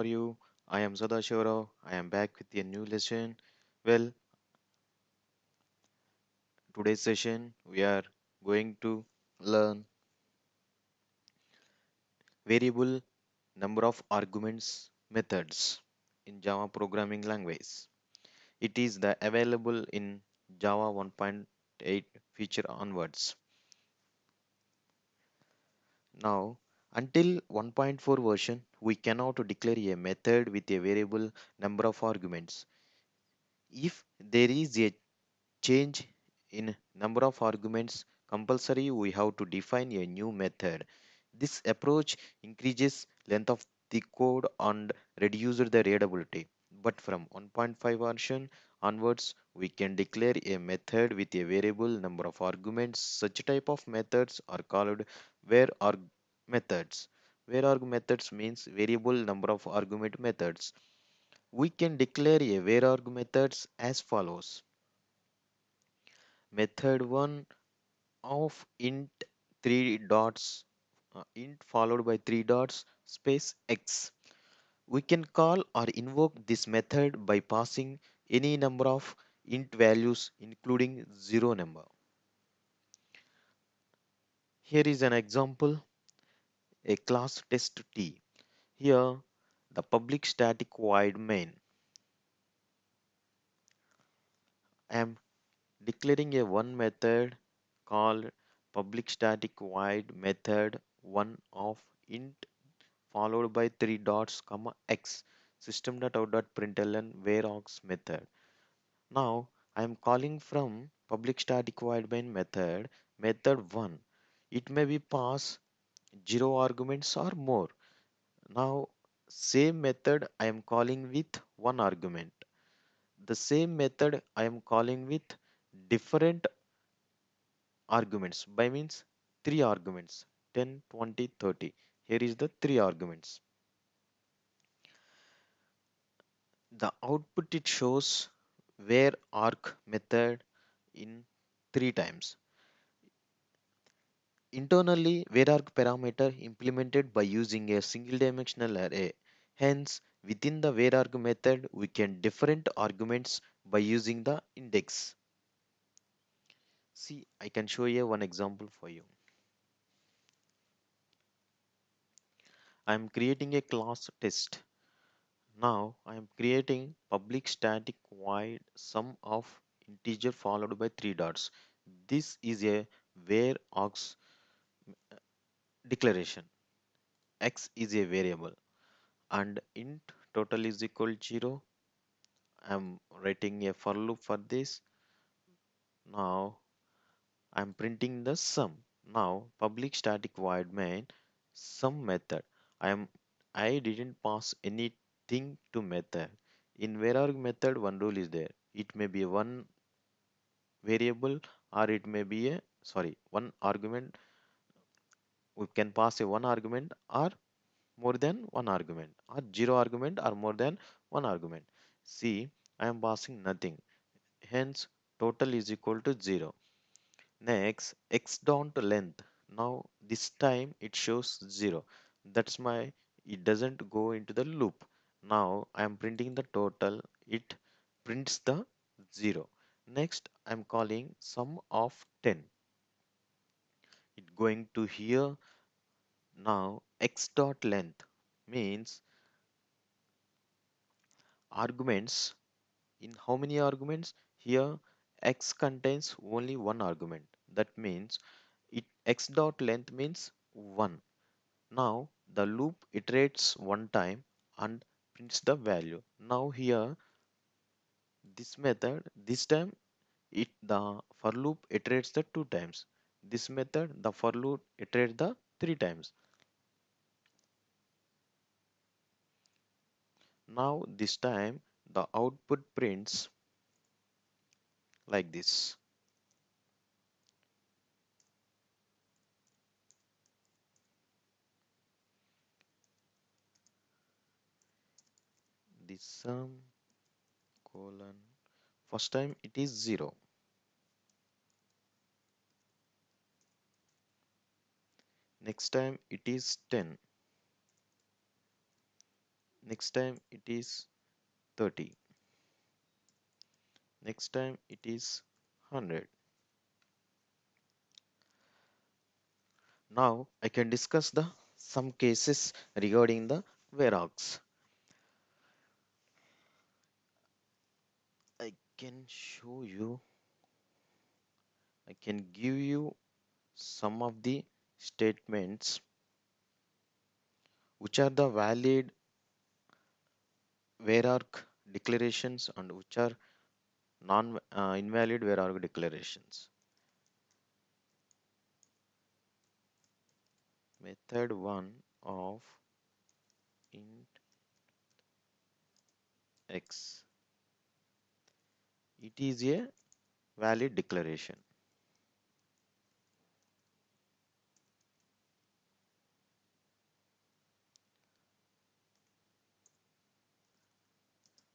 are you? I am Sadashivara. I am back with a new lesson. Well, today's session we are going to learn variable number of arguments methods in Java programming language. It is the available in Java 1.8 feature onwards. Now, until 1.4 version, we cannot declare a method with a variable number of arguments. If there is a change in number of arguments compulsory, we have to define a new method. This approach increases length of the code and reduces the readability. But from 1.5 version onwards, we can declare a method with a variable number of arguments. Such type of methods are called var-arg methods. Var-arg methods means variable number of argument methods. We can declare a var-arg methods as follows. Method 1 of int 3 dots int followed by 3 dots space x. We can call or invoke this method by passing any number of int values including 0 number. Here is an example, a class test t. Here the public static void main. I am declaring a one method called public static void method 1 of int followed by 3 dots comma x system.out.println var args method. Now I am calling from public static void main method 1. It may be pass 0 arguments or more. Now same method I am calling with one argument. The same method I am calling with different arguments by means 3 arguments 10, 20, 30. Here is the 3 arguments. The output it shows var arg method in 3 times. Internally, var arg parameter implemented by using a single dimensional array. Hence, within the var arg method, we can different arguments by using the index. See, I can show you one example for you. I am creating a class test. Now I am creating public static void sum of integer followed by 3 dots. This is a var args declaration. X is a variable and int total is equal to 0. I am writing a for loop for this. Now I am printing the sum. Now public static void main sum method. I didn't pass anything to method. In var method one rule is there. It may be one variable or it may be a one argument. We can pass a one argument or more than one argument or zero argument or more than one argument. See, I am passing nothing. Hence total is equal to 0. Next, x dot length. Now this time it shows 0. That's why it doesn't go into the loop. Now I am printing the total. It prints the 0. Next I am calling sum of 10. It going to here. Now x dot length means arguments. In how many arguments? Here x contains only one argument. That means it x dot length means 1. Now the loop iterates one time and prints the value. Now here this method, this time the for loop iterates the 2 times. This method the for loop iterates the 3 times. Now this time the output prints like this. This sum colon first time it is 0. Next time it is 10. Next time it is 30. Next time it is 100. Now I can discuss the some cases regarding the var args. I can show you, I can give you some of the statements which are the valid var arg declarations and which are non invalid var arg declarations. Method 1 of int x, it is a valid declaration.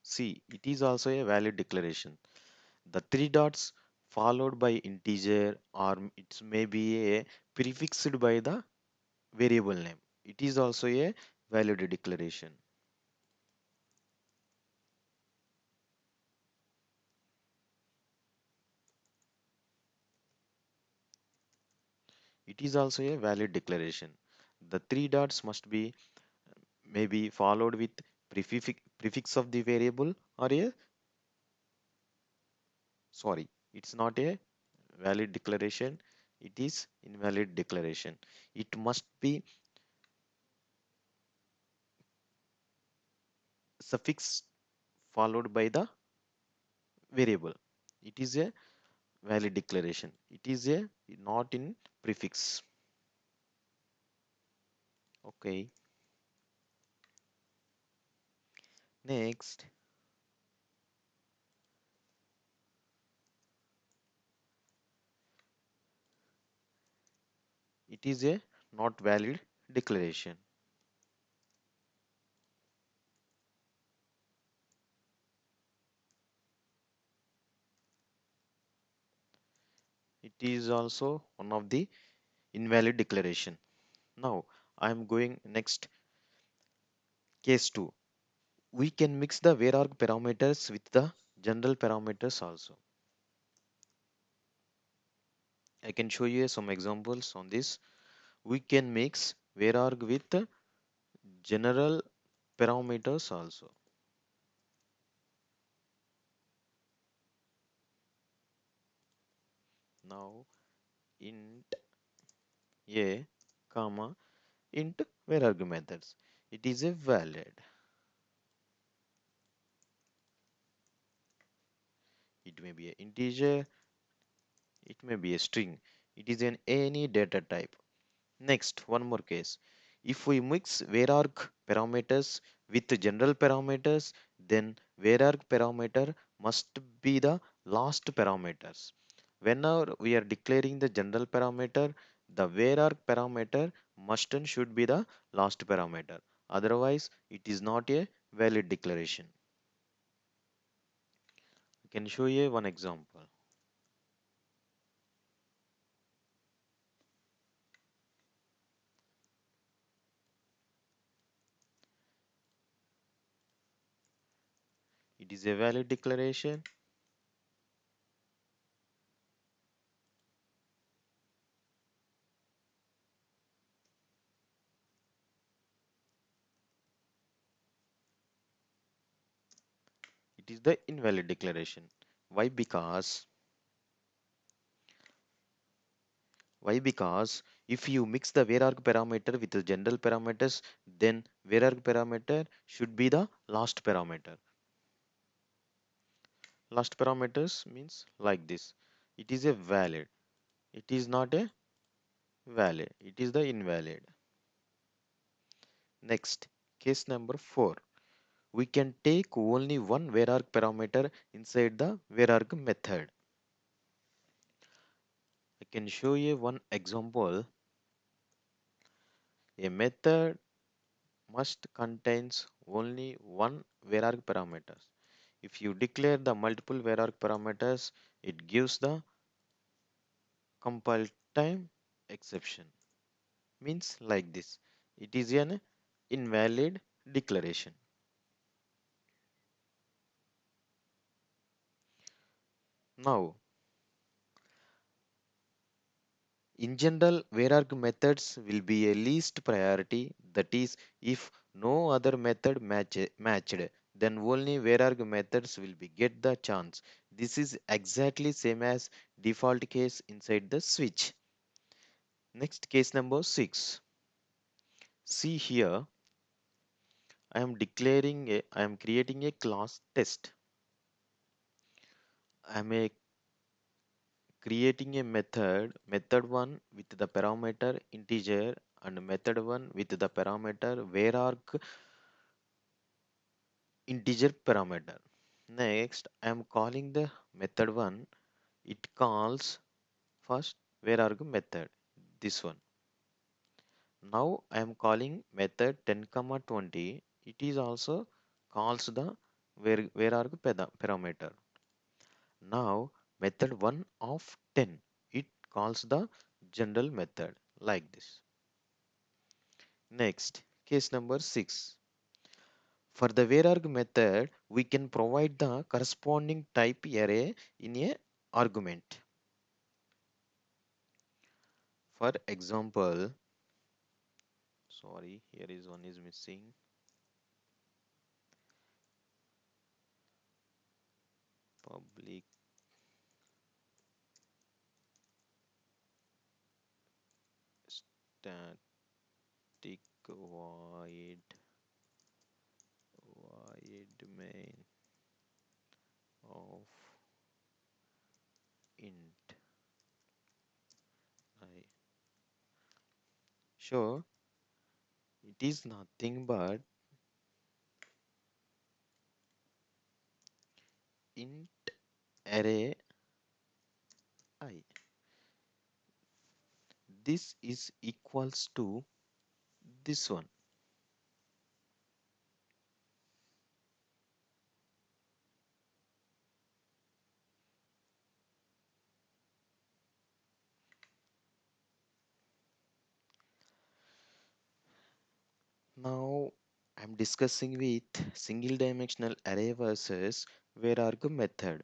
See, it is also a valid declaration. The three dots followed by integer or it may be a prefixed by the variable name. It is also a valid declaration. It is also a valid declaration. The three dots must be maybe followed with prefix of the variable or a sorry, it's not a valid declaration, it is invalid declaration. It must be suffix followed by the variable. It is a valid declaration. It is a not in prefix. Okay. Next, it is a not valid declaration. It is also one of the invalid declaration. Now I am going next case 2. We can mix the var arg parameters with the general parameters also. I can show you some examples on this. We can mix var arg with the general parameters also. Now int a comma int var arg methods. It is a valid. It may be an integer, it may be a string. It is an any data type. Next, one more case. If we mix var arg parameters with general parameters, then var arg parameter must be the last parameters. Whenever we are declaring the general parameter, the var arg parameter must and should be the last parameter. Otherwise, it is not a valid declaration. I can show you one example. It is a valid declaration. It is the invalid declaration. Why? Because if you mix the var arg parameter with the general parameters, then var arg parameter should be the last parameter. Last parameters means like this. It is a valid. It is not a valid. It is the invalid. Next, case number 4. We can take only one var arg parameter inside the var arg method. I can show you one example. A method must contains only one var arg parameter. If you declare the multiple var arg parameters, it gives the compile time exception. Means like this. It is an invalid declaration. Now, in general, var-arg methods will be a least priority. That is, if no other method matched, then only var-arg methods will be get the chance. This is exactly same as default case inside the switch. Next, case number 6. See here, I am creating a class test. I am creating a method 1 with the parameter integer and method 1 with the parameter var-arg integer parameter. Next, I am calling the method 1. It calls first var-arg method, this one. Now I am calling method 10 comma 20. It is also calls the var-arg parameter. Now method 1 of 10, it calls the general method like this. Next, case number 6. For the var-arg method, we can provide the corresponding type array in a argument. For example, sorry, here is one is missing. Public static void main of int I. So it is nothing but int array I. This is equals to this one. Now I'm discussing with single dimensional array versus var-arg method.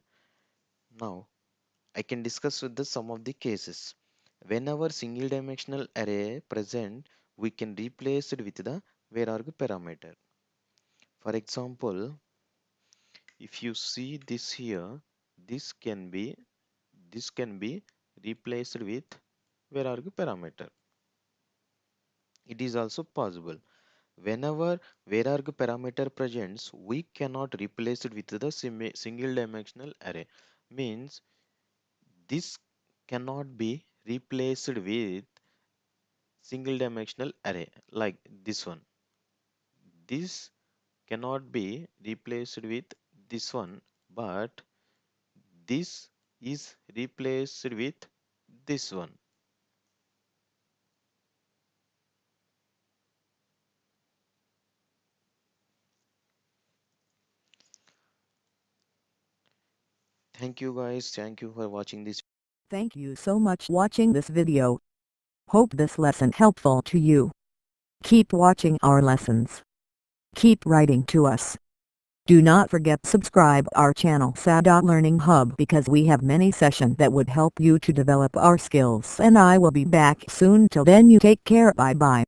Now I can discuss with the some of the cases. Whenever single dimensional array present, we can replace it with the var-arg parameter. For example, if you see this here, this can be replaced with var-arg parameter. It is also possible. Whenever var-arg parameter presents, we cannot replace it with the single dimensional array. Means this cannot be replaced with single dimensional array like this one. This cannot be replaced with this one, but this is replaced with this one. Thank you guys. Thank you for watching this. Thank you so much watching this video. Hope this lesson helpful to you. Keep watching our lessons. Keep writing to us. Do not forget subscribe our channel Learning Hub because we have many sessions that would help you to develop our skills, and I will be back soon. Till then you take care. Bye bye.